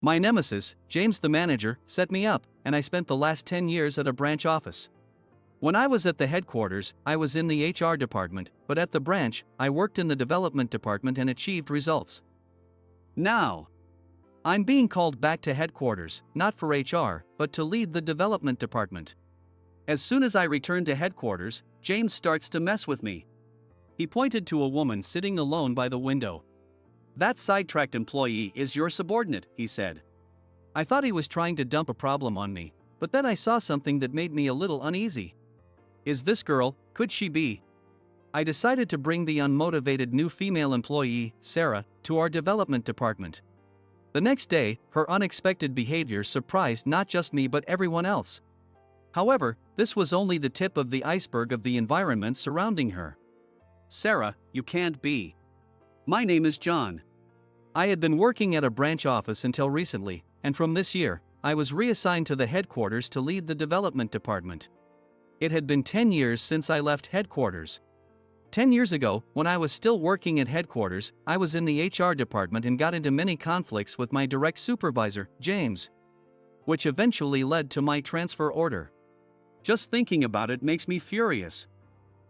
My nemesis, James the manager, set me up, and I spent the last 10 years at a branch office. When I was at the headquarters, I was in the HR department, but at the branch, I worked in the development department and achieved results. Now, I'm being called back to headquarters, not for HR, but to lead the development department. As soon as I return to headquarters, James starts to mess with me. He pointed to a woman sitting alone by the window. "That sidetracked employee is your subordinate," he said. I thought he was trying to dump a problem on me, but then I saw something that made me a little uneasy. Is this girl, could she be? I decided to bring the unmotivated new female employee, Sarah, to our development department. The next day, her unexpected behavior surprised not just me but everyone else. However, this was only the tip of the iceberg of the environment surrounding her. "Sarah, you can't be. My name is John." I had been working at a branch office until recently, and from this year, I was reassigned to the headquarters to lead the development department. It had been 10 years since I left headquarters. 10 years ago, when I was still working at headquarters, I was in the HR department and got into many conflicts with my direct supervisor, James, which eventually led to my transfer order. Just thinking about it makes me furious.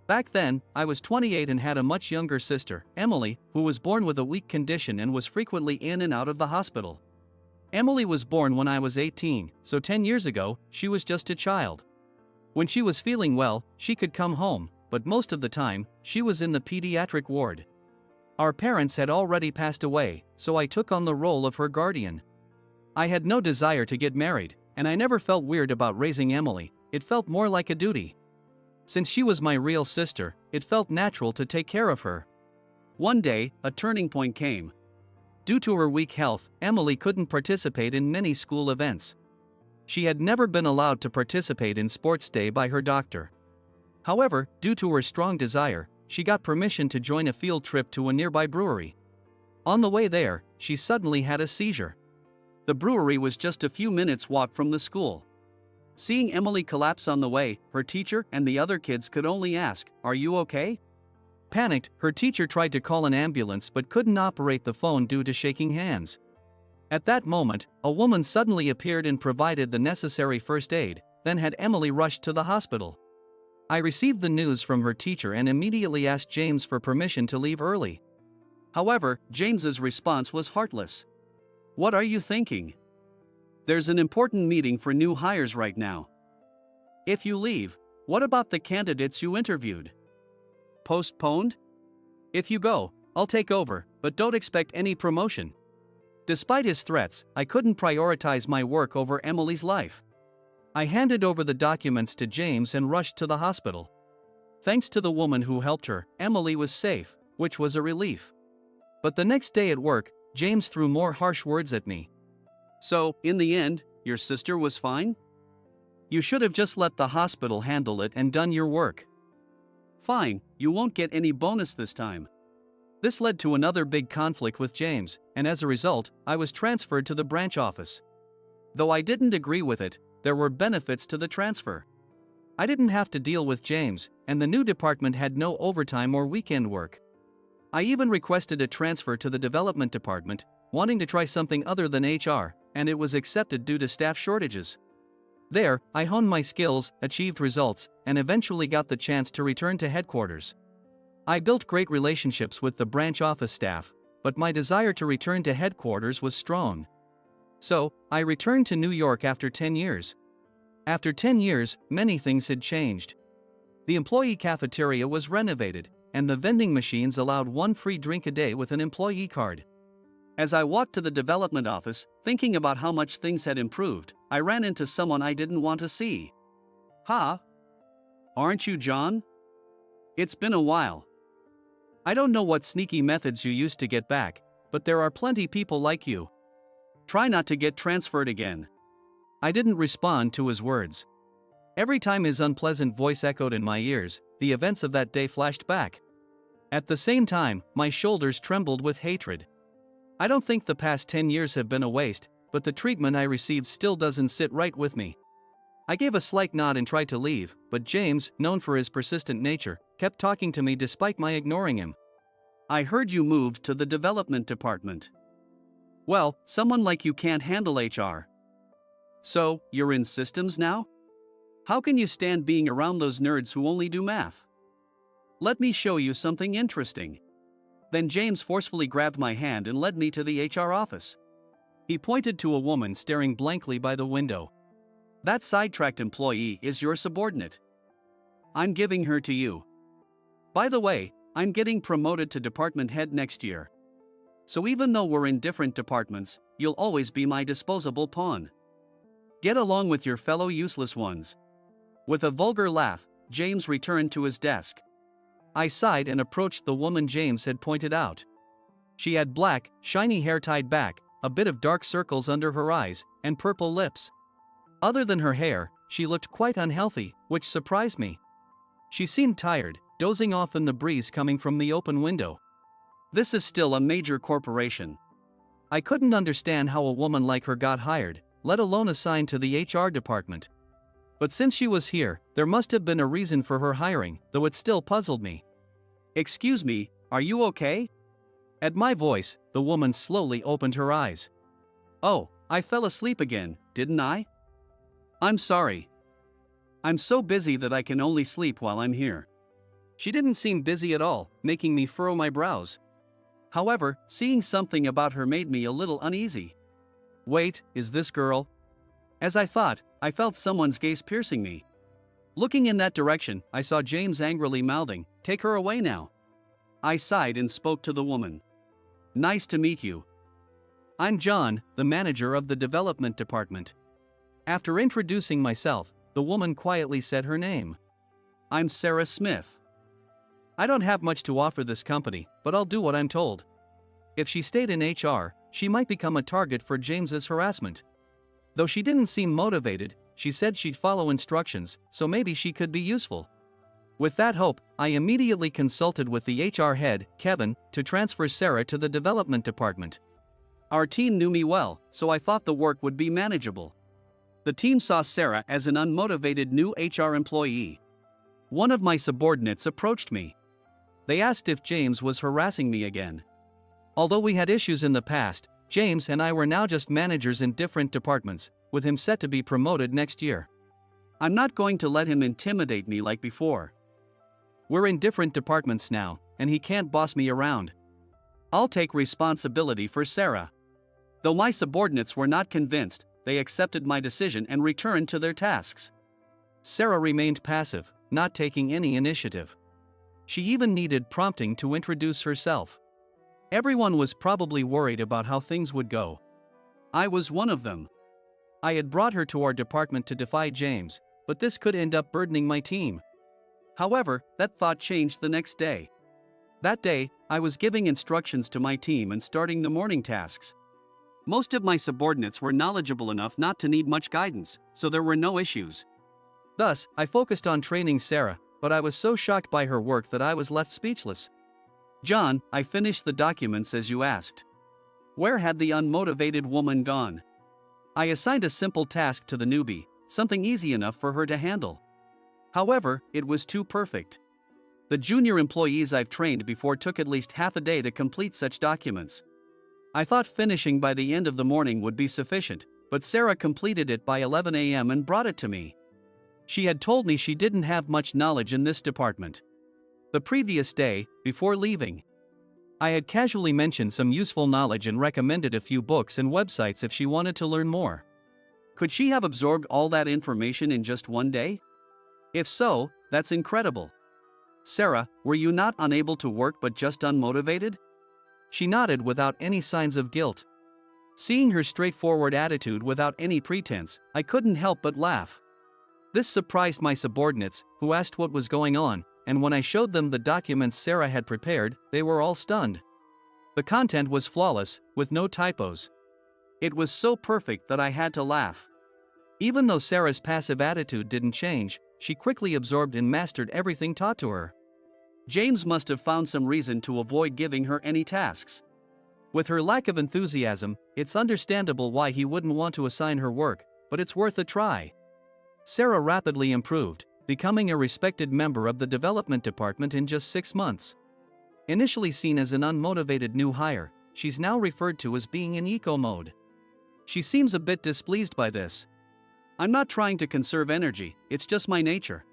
Back then, I was 28 and had a much younger sister, Emily, who was born with a weak condition and was frequently in and out of the hospital. Emily was born when I was 18, so 10 years ago, she was just a child. When she was feeling well, she could come home, but most of the time, she was in the pediatric ward. Our parents had already passed away, so I took on the role of her guardian. I had no desire to get married, and I never felt weird about raising Emily. It felt more like a duty. Since she was my real sister, it felt natural to take care of her. One day, a turning point came. Due to her weak health, Emily couldn't participate in many school events. She had never been allowed to participate in sports day by her doctor. However, due to her strong desire, she got permission to join a field trip to a nearby brewery. On the way there, she suddenly had a seizure. The brewery was just a few minutes' walk from the school. Seeing Emily collapse on the way, her teacher and the other kids could only ask, "Are you okay?" Panicked, her teacher tried to call an ambulance but couldn't operate the phone due to shaking hands. At that moment, a woman suddenly appeared and provided the necessary first aid, then had Emily rushed to the hospital. I received the news from her teacher and immediately asked James for permission to leave early. However, James's response was heartless. "What are you thinking? There's an important meeting for new hires right now. If you leave, what about the candidates you interviewed? Postponed? If you go, I'll take over, but don't expect any promotion." Despite his threats, I couldn't prioritize my work over Emily's life. I handed over the documents to James and rushed to the hospital. Thanks to the woman who helped her, Emily was safe, which was a relief. But the next day at work, James threw more harsh words at me. "So, in the end, your sister was fine? You should have just let the hospital handle it and done your work. Fine, you won't get any bonus this time." This led to another big conflict with James, and as a result, I was transferred to the branch office. Though I didn't agree with it, there were benefits to the transfer. I didn't have to deal with James, and the new department had no overtime or weekend work. I even requested a transfer to the development department, wanting to try something other than HR, and it was accepted due to staff shortages. There, I honed my skills, achieved results, and eventually got the chance to return to headquarters. I built great relationships with the branch office staff, but my desire to return to headquarters was strong. So, I returned to New York after 10 years. After 10 years, many things had changed. The employee cafeteria was renovated, and the vending machines allowed one free drink a day with an employee card. As I walked to the development office, thinking about how much things had improved, I ran into someone I didn't want to see. "Ha! Aren't you John? It's been a while. I don't know what sneaky methods you used to get back, but there are plenty people like you. Try not to get transferred again." I didn't respond to his words. Every time his unpleasant voice echoed in my ears, the events of that day flashed back. At the same time, my shoulders trembled with hatred. I don't think the past 10 years have been a waste, but the treatment I received still doesn't sit right with me. I gave a slight nod and tried to leave, but James, known for his persistent nature, kept talking to me despite my ignoring him. "I heard you moved to the development department. Well, someone like you can't handle HR. So, you're in systems now? How can you stand being around those nerds who only do math? Let me show you something interesting. Then James forcefully grabbed my hand and led me to the HR office. He pointed to a woman staring blankly by the window. That sidetracked employee is your subordinate. I'm giving her to you. By the way, I'm getting promoted to department head next year. So even though we're in different departments, you'll always be my disposable pawn. Get along with your fellow useless ones. With a vulgar laugh, James returned to his desk. I sighed and approached the woman James had pointed out. She had black, shiny hair tied back, a bit of dark circles under her eyes, and purple lips. Other than her hair, she looked quite unhealthy, which surprised me. She seemed tired, dozing off in the breeze coming from the open window. This is still a major corporation. I couldn't understand how a woman like her got hired, let alone assigned to the HR department. But since she was here, there must have been a reason for her hiring, though it still puzzled me. Excuse me, are you okay? At my voice, the woman slowly opened her eyes. Oh, I fell asleep again, didn't I? I'm sorry. I'm so busy that I can only sleep while I'm here. She didn't seem busy at all, making me furrow my brows. However, seeing something about her made me a little uneasy. Wait, is this girl? As I thought, I felt someone's gaze piercing me. Looking in that direction, I saw James angrily mouthing, "Take her away now." I sighed and spoke to the woman. Nice to meet you. I'm John, the manager of the development department. After introducing myself, the woman quietly said her name. I'm Sarah Smith. I don't have much to offer this company, but I'll do what I'm told. If she stayed in HR, she might become a target for James's harassment. Though she didn't seem motivated, she said she'd follow instructions, so maybe she could be useful. With that hope, I immediately consulted with the HR head, Kevin, to transfer Sarah to the development department. Our team knew me well, so I thought the work would be manageable. The team saw Sarah as an unmotivated new HR employee. One of my subordinates approached me. They asked if James was harassing me again. Although we had issues in the past, James and I were now just managers in different departments, with him set to be promoted next year. I'm not going to let him intimidate me like before. We're in different departments now, and he can't boss me around. I'll take responsibility for Sarah. Though my subordinates were not convinced, they accepted my decision and returned to their tasks. Sarah remained passive, not taking any initiative. She even needed prompting to introduce herself. Everyone was probably worried about how things would go. I was one of them. I had brought her to our department to defy James, but this could end up burdening my team. However, that thought changed the next day. That day, I was giving instructions to my team and starting the morning tasks. Most of my subordinates were knowledgeable enough not to need much guidance, so there were no issues. Thus, I focused on training Sarah, but I was so shocked by her work that I was left speechless. John, I finished the documents as you asked. Where had the unmotivated woman gone? I assigned a simple task to the newbie, something easy enough for her to handle. However, it was too perfect. The junior employees I've trained before took at least half a day to complete such documents. I thought finishing by the end of the morning would be sufficient, but Sarah completed it by 11 a.m. and brought it to me. She had told me she didn't have much knowledge in this department. The previous day, before leaving, I had casually mentioned some useful knowledge and recommended a few books and websites if she wanted to learn more. Could she have absorbed all that information in just one day? If so, that's incredible. Sarah, were you not unable to work but just unmotivated? She nodded without any signs of guilt. Seeing her straightforward attitude without any pretense, I couldn't help but laugh. This surprised my subordinates, who asked what was going on, and when I showed them the documents Sarah had prepared, they were all stunned. The content was flawless, with no typos. It was so perfect that I had to laugh. Even though Sarah's passive attitude didn't change, she quickly absorbed and mastered everything taught to her. James must have found some reason to avoid giving her any tasks. With her lack of enthusiasm, it's understandable why he wouldn't want to assign her work, but it's worth a try. Sarah rapidly improved, becoming a respected member of the development department in just 6 months. Initially seen as an unmotivated new hire, she's now referred to as being in eco mode. She seems a bit displeased by this. I'm not trying to conserve energy, it's just my nature.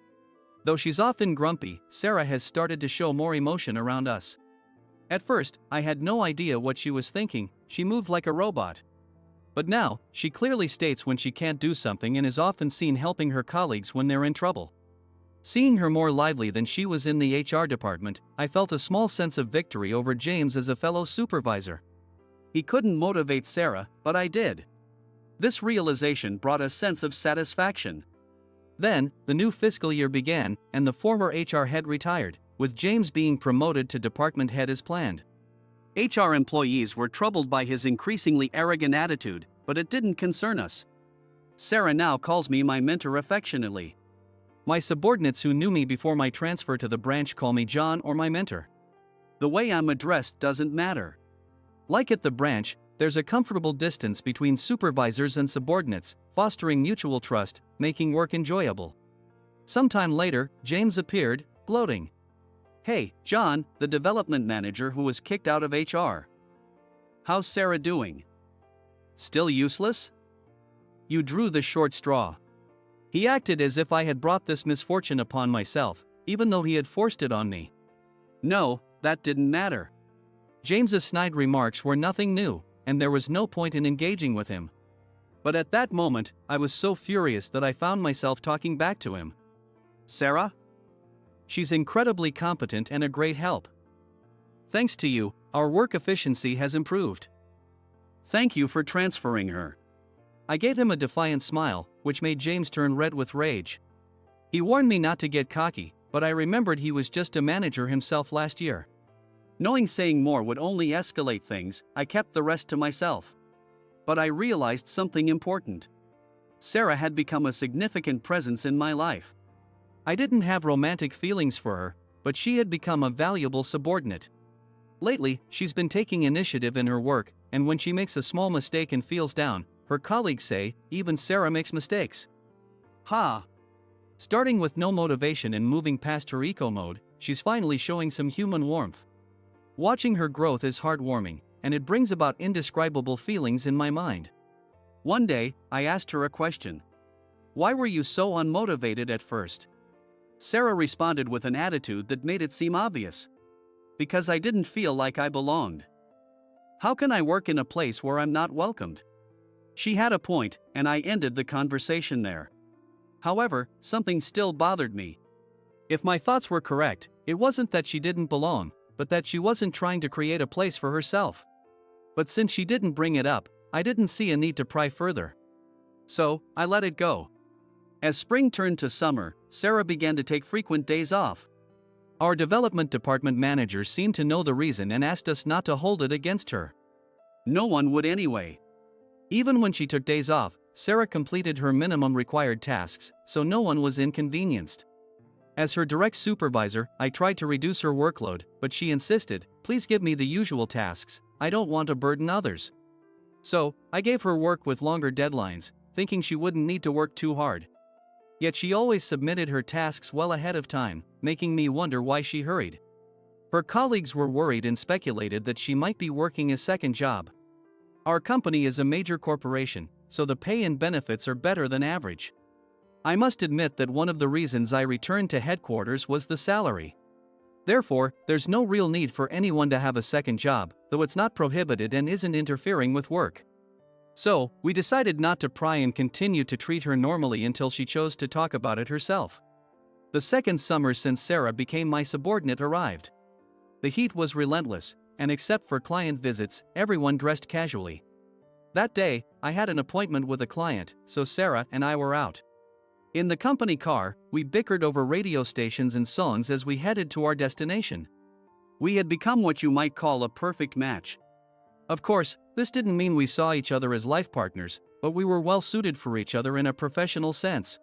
Though she's often grumpy, Sarah has started to show more emotion around us. At first, I had no idea what she was thinking, she moved like a robot. But now, she clearly states when she can't do something and is often seen helping her colleagues when they're in trouble. Seeing her more lively than she was in the HR department, I felt a small sense of victory over James as a fellow supervisor. He couldn't motivate Sarah, but I did. This realization brought a sense of satisfaction. Then, the new fiscal year began, and the former HR head retired, with James being promoted to department head as planned. HR employees were troubled by his increasingly arrogant attitude, but it didn't concern us. Sarah now calls me my mentor affectionately. My subordinates who knew me before my transfer to the branch call me John or my mentor. The way I'm addressed doesn't matter. Like at the branch, there's a comfortable distance between supervisors and subordinates, fostering mutual trust, making work enjoyable. Sometime later, James appeared, gloating. Hey, John, the development manager who was kicked out of HR. How's Sarah doing? Still useless? You drew the short straw. He acted as if I had brought this misfortune upon myself, even though he had forced it on me. No, that didn't matter. James's snide remarks were nothing new, and there was no point in engaging with him. But at that moment, I was so furious that I found myself talking back to him. Sarah? She's incredibly competent and a great help. Thanks to you, our work efficiency has improved. Thank you for transferring her. I gave him a defiant smile, which made James turn red with rage. He warned me not to get cocky, but I remembered he was just a manager himself last year. Knowing saying more would only escalate things, I kept the rest to myself. But I realized something important. Sarah had become a significant presence in my life. I didn't have romantic feelings for her, but she had become a valuable subordinate. Lately, she's been taking initiative in her work, and when she makes a small mistake and feels down, her colleagues say, even Sarah makes mistakes. Ha! Starting with no motivation and moving past her eco mode, she's finally showing some human warmth. Watching her growth is heartwarming, and it brings about indescribable feelings in my mind. One day, I asked her a question. Why were you so unmotivated at first? Sarah responded with an attitude that made it seem obvious. Because I didn't feel like I belonged. How can I work in a place where I'm not welcomed? She had a point, and I ended the conversation there. However, something still bothered me. If my thoughts were correct, it wasn't that she didn't belong, but that she wasn't trying to create a place for herself. But since she didn't bring it up, I didn't see a need to pry further. So, I let it go. As spring turned to summer, Sarah began to take frequent days off. Our development department manager seemed to know the reason and asked us not to hold it against her. No one would anyway. Even when she took days off, Sarah completed her minimum required tasks, so no one was inconvenienced. As her direct supervisor, I tried to reduce her workload, but she insisted, please give me the usual tasks, I don't want to burden others. So, I gave her work with longer deadlines, thinking she wouldn't need to work too hard. Yet she always submitted her tasks well ahead of time, making me wonder why she hurried. Her colleagues were worried and speculated that she might be working a second job. Our company is a major corporation, so the pay and benefits are better than average. I must admit that one of the reasons I returned to headquarters was the salary. Therefore, there's no real need for anyone to have a second job, though it's not prohibited and isn't interfering with work. So, we decided not to pry and continue to treat her normally until she chose to talk about it herself. The second summer since Sarah became my subordinate arrived. The heat was relentless, and except for client visits, everyone dressed casually. That day, I had an appointment with a client, so Sarah and I were out. In the company car, we bickered over radio stations and songs as we headed to our destination. We had become what you might call a perfect match. Of course, this didn't mean we saw each other as life partners, but we were well suited for each other in a professional sense.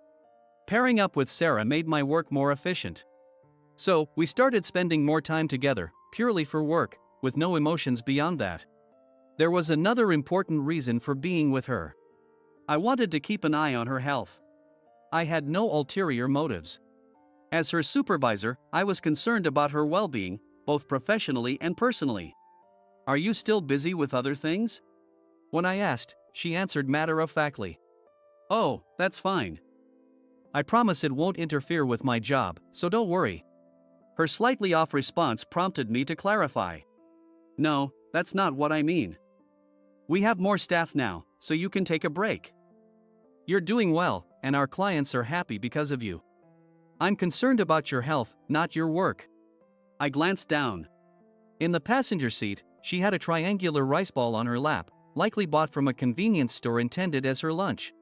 Pairing up with Sarah made my work more efficient. So, we started spending more time together, purely for work, with no emotions beyond that. There was another important reason for being with her. I wanted to keep an eye on her health. I had no ulterior motives. As her supervisor, I was concerned about her well-being, both professionally and personally. Are you still busy with other things? When I asked, she answered matter-of-factly. Oh, that's fine. I promise it won't interfere with my job, so don't worry. Her slightly off response prompted me to clarify. No, that's not what I mean. We have more staff now, so you can take a break. You're doing well, and our clients are happy because of you. I'm concerned about your health, not your work. I glanced down. In the passenger seat, she had a triangular rice ball on her lap, likely bought from a convenience store intended as her lunch.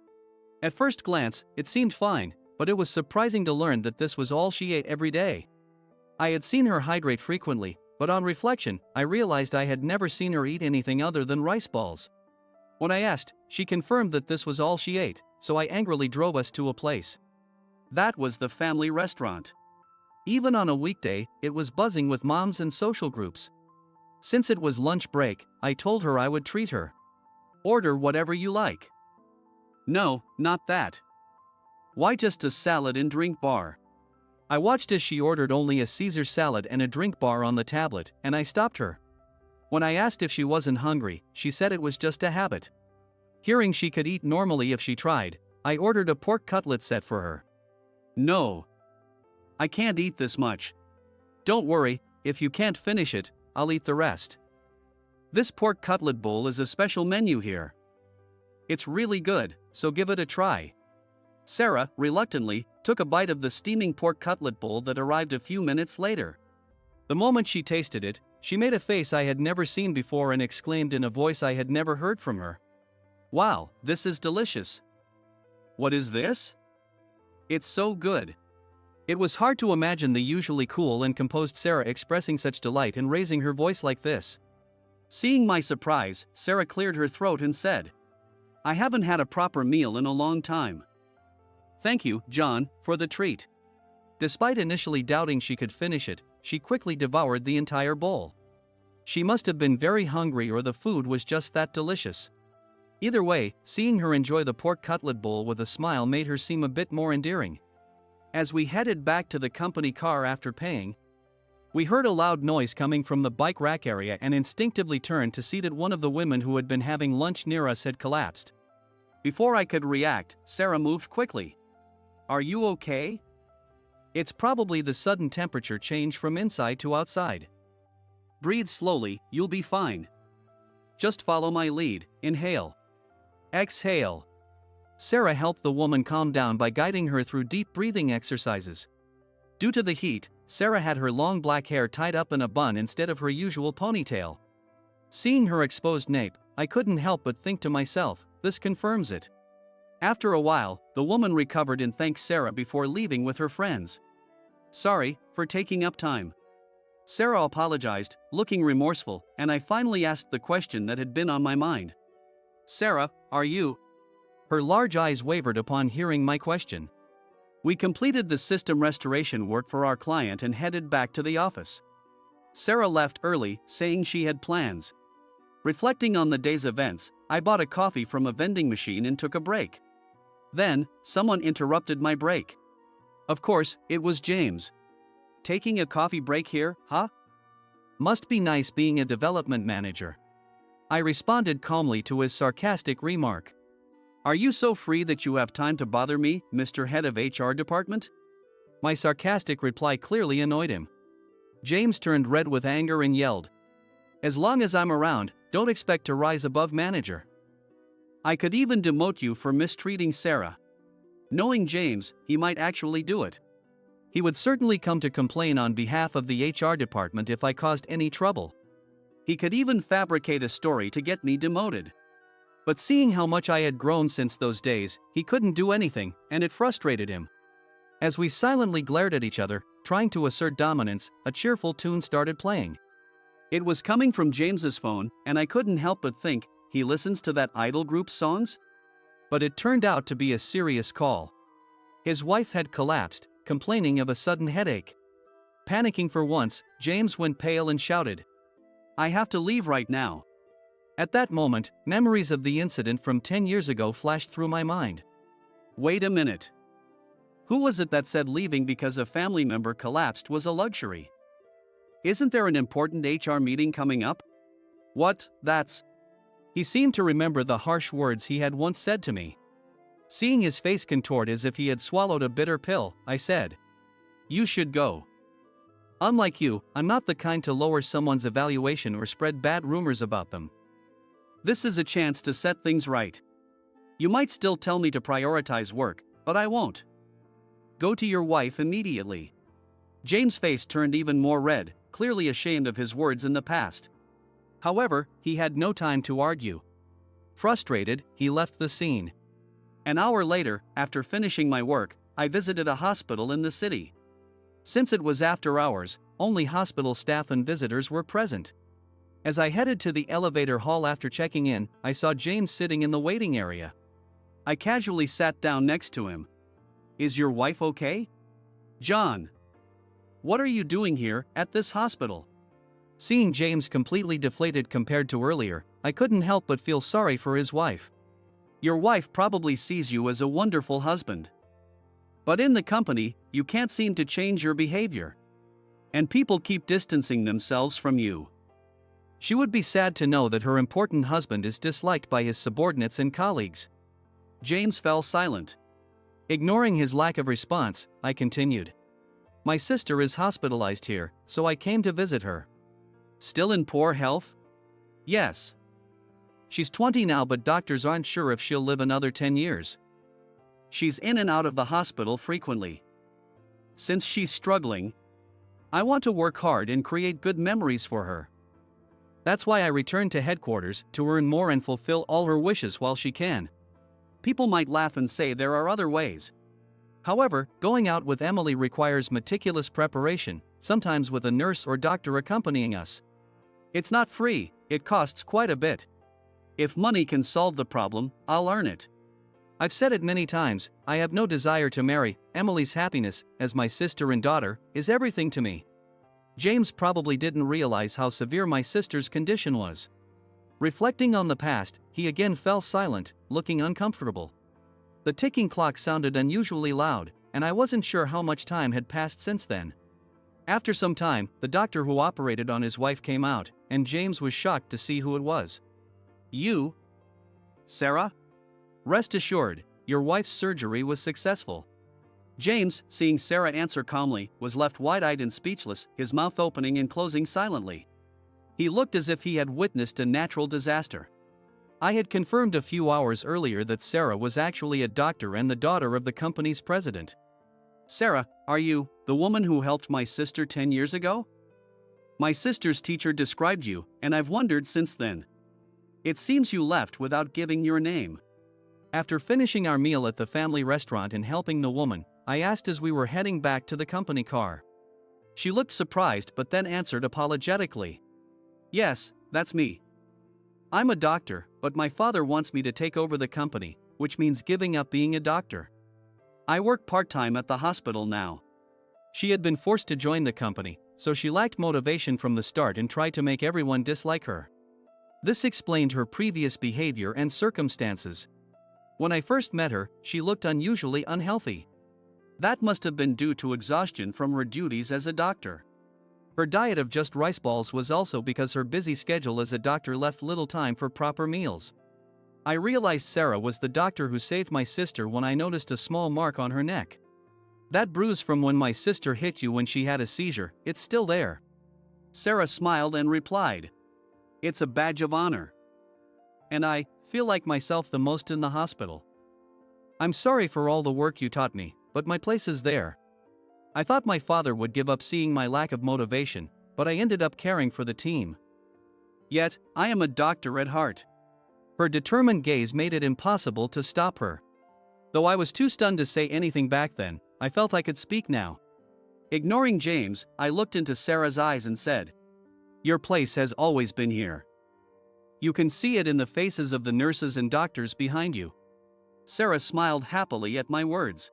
At first glance, it seemed fine, but it was surprising to learn that this was all she ate every day. I had seen her hydrate frequently, but on reflection, I realized I had never seen her eat anything other than rice balls. When I asked, she confirmed that this was all she ate, so I angrily drove us to a place. That was the family restaurant. Even on a weekday, it was buzzing with moms and social groups. Since it was lunch break, I told her I would treat her. Order whatever you like. No, not that. Why just a salad and drink bar? I watched as she ordered only a Caesar salad and a drink bar on the tablet, and I stopped her. When I asked if she wasn't hungry, she said it was just a habit. Hearing she could eat normally if she tried, I ordered a pork cutlet set for her. No. I can't eat this much. Don't worry, if you can't finish it, I'll eat the rest. This pork cutlet bowl is a special menu here. It's really good, so give it a try. Sarah, reluctantly, took a bite of the steaming pork cutlet bowl that arrived a few minutes later. The moment she tasted it, she made a face I had never seen before and exclaimed in a voice I had never heard from her. Wow, this is delicious. What is this? It's so good. It was hard to imagine the usually cool and composed Sarah expressing such delight and raising her voice like this. Seeing my surprise, Sarah cleared her throat and said, I haven't had a proper meal in a long time. Thank you, John, for the treat. Despite initially doubting she could finish it, she quickly devoured the entire bowl. She must have been very hungry or the food was just that delicious. Either way, seeing her enjoy the pork cutlet bowl with a smile made her seem a bit more endearing. As we headed back to the company car after paying, we heard a loud noise coming from the bike rack area and instinctively turned to see that one of the women who had been having lunch near us had collapsed. Before I could react, Sarah moved quickly. Are you okay? It's probably the sudden temperature change from inside to outside. Breathe slowly, you'll be fine. Just follow my lead, inhale. Exhale. Sarah helped the woman calm down by guiding her through deep breathing exercises. Due to the heat, Sarah had her long black hair tied up in a bun instead of her usual ponytail. Seeing her exposed nape, I couldn't help but think to myself, this confirms it. After a while, the woman recovered and thanked Sarah before leaving with her friends. Sorry for taking up time. Sarah apologized, looking remorseful, and I finally asked the question that had been on my mind. Sarah, are you? Her large eyes wavered upon hearing my question. We completed the system restoration work for our client and headed back to the office. Sarah left early, saying she had plans. Reflecting on the day's events, I bought a coffee from a vending machine and took a break. Then, someone interrupted my break. Of course, it was James. Taking a coffee break here, huh? Must be nice being a development manager. I responded calmly to his sarcastic remark. Are you so free that you have time to bother me, Mr. Head of HR Department? My sarcastic reply clearly annoyed him. James turned red with anger and yelled, As long as I'm around, don't expect to rise above manager. I could even demote you for mistreating Sarah. Knowing James, he might actually do it. He would certainly come to complain on behalf of the HR department if I caused any trouble. He could even fabricate a story to get me demoted. But seeing how much I had grown since those days, he couldn't do anything, and it frustrated him. As we silently glared at each other, trying to assert dominance, a cheerful tune started playing. It was coming from James's phone, and I couldn't help but think, he listens to that idol group's songs? But it turned out to be a serious call. His wife had collapsed, complaining of a sudden headache. Panicking for once, James went pale and shouted, I have to leave right now. At that moment, memories of the incident from 10 years ago flashed through my mind. Wait a minute. Who was it that said leaving because a family member collapsed was a luxury? Isn't there an important HR meeting coming up? What, that's. He seemed to remember the harsh words he had once said to me. Seeing his face contort as if he had swallowed a bitter pill, I said, "You should go. Unlike you, I'm not the kind to lower someone's evaluation or spread bad rumors about them. This is a chance to set things right. You might still tell me to prioritize work, but I won't. Go to your wife immediately." James' face turned even more red, clearly ashamed of his words in the past. However, he had no time to argue. Frustrated, he left the scene. An hour later, after finishing my work, I visited a hospital in the city. Since it was after hours, only hospital staff and visitors were present. As I headed to the elevator hall after checking in, I saw James sitting in the waiting area. I casually sat down next to him. "Is your wife okay?" "John. What are you doing here, at this hospital?" Seeing James completely deflated compared to earlier, I couldn't help but feel sorry for his wife. "Your wife probably sees you as a wonderful husband. But in the company, you can't seem to change your behavior. And people keep distancing themselves from you." She would be sad to know that her important husband is disliked by his subordinates and colleagues. James fell silent. Ignoring his lack of response, I continued. "My sister is hospitalized here, so I came to visit her." "Still in poor health?" "Yes. She's 20 now, but doctors aren't sure if she'll live another 10 years. She's in and out of the hospital frequently. Since she's struggling, I want to work hard and create good memories for her. That's why I returned to headquarters, to earn more and fulfill all her wishes while she can." People might laugh and say there are other ways. However, going out with Emily requires meticulous preparation, sometimes with a nurse or doctor accompanying us. It's not free, it costs quite a bit. If money can solve the problem, I'll earn it. I've said it many times, I have no desire to marry. Emily's happiness, as my sister and daughter, is everything to me. James probably didn't realize how severe my sister's condition was. Reflecting on the past, he again fell silent, looking uncomfortable. The ticking clock sounded unusually loud, and I wasn't sure how much time had passed since then. After some time, the doctor who operated on his wife came out, and James was shocked to see who it was. "You? Sarah?" "Rest assured, your wife's surgery was successful." James, seeing Sarah answer calmly, was left wide-eyed and speechless, his mouth opening and closing silently. He looked as if he had witnessed a natural disaster. I had confirmed a few hours earlier that Sarah was actually a doctor and the daughter of the company's president. "Sarah, are you the woman who helped my sister 10 years ago? My sister's teacher described you, and I've wondered since then. It seems you left without giving your name." After finishing our meal at the family restaurant and helping the woman, I asked as we were heading back to the company car. She looked surprised but then answered apologetically. "Yes, that's me. I'm a doctor, but my father wants me to take over the company, which means giving up being a doctor. I work part-time at the hospital now." She had been forced to join the company, so she lacked motivation from the start and tried to make everyone dislike her. This explained her previous behavior and circumstances. When I first met her, she looked unusually unhealthy. That must have been due to exhaustion from her duties as a doctor. Her diet of just rice balls was also because her busy schedule as a doctor left little time for proper meals. I realized Sarah was the doctor who saved my sister when I noticed a small mark on her neck. That bruise from when my sister hit you when she had a seizure, it's still there. Sarah smiled and replied, "It's a badge of honor. And I feel like myself the most in the hospital. I'm sorry for all the work you taught me, but my place is there. I thought my father would give up seeing my lack of motivation, but I ended up caring for the team. Yet, I am a doctor at heart." Her determined gaze made it impossible to stop her. Though I was too stunned to say anything back then, I felt I could speak now. Ignoring James, I looked into Sarah's eyes and said, "Your place has always been here. You can see it in the faces of the nurses and doctors behind you." Sarah smiled happily at my words.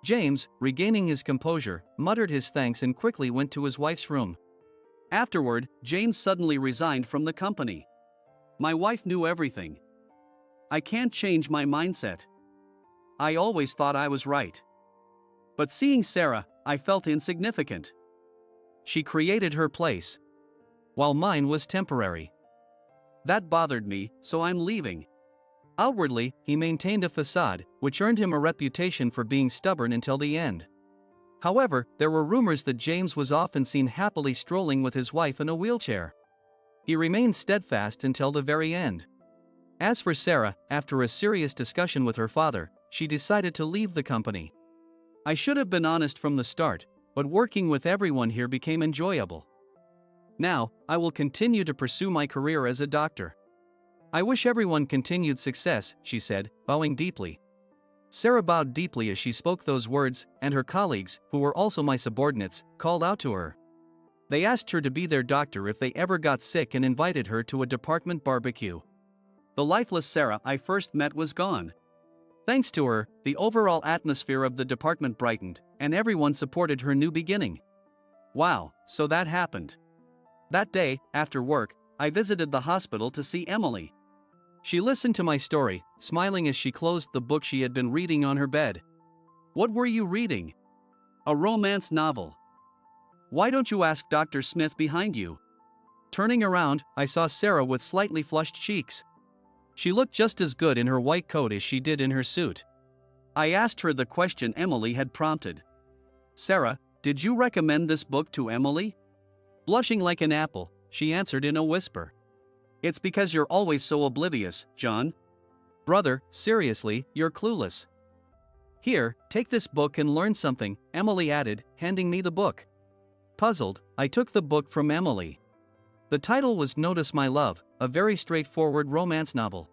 James, regaining his composure, muttered his thanks and quickly went to his wife's room. Afterward, James suddenly resigned from the company. My wife knew everything. I can't change my mindset. I always thought I was right. But seeing Sarah, I felt insignificant. She created her place, while mine was temporary. That bothered me, so I'm leaving. Outwardly, he maintained a facade, which earned him a reputation for being stubborn until the end. However, there were rumors that James was often seen happily strolling with his wife in a wheelchair. He remained steadfast until the very end. As for Sarah, after a serious discussion with her father, she decided to leave the company. I should have been honest from the start, but working with everyone here became enjoyable. Now, I will continue to pursue my career as a doctor. I wish everyone continued success, she said, bowing deeply. Sarah bowed deeply as she spoke those words, and her colleagues, who were also my subordinates, called out to her. They asked her to be their doctor if they ever got sick and invited her to a department barbecue. The lifeless Sarah I first met was gone. Thanks to her, the overall atmosphere of the department brightened, and everyone supported her new beginning. Wow, so that happened. That day, after work, I visited the hospital to see Emily. She listened to my story, smiling as she closed the book she had been reading on her bed. What were you reading? A romance novel. Why don't you ask Dr. Smith behind you? Turning around, I saw Sarah with slightly flushed cheeks. She looked just as good in her white coat as she did in her suit. I asked her the question Emily had prompted. Sarah, did you recommend this book to Emily? Blushing like an apple, she answered in a whisper. It's because you're always so oblivious, John. Brother, seriously, you're clueless. Here, take this book and learn something, Emily added, handing me the book. Puzzled, I took the book from Emily. The title was Notice My Love, a very straightforward romance novel.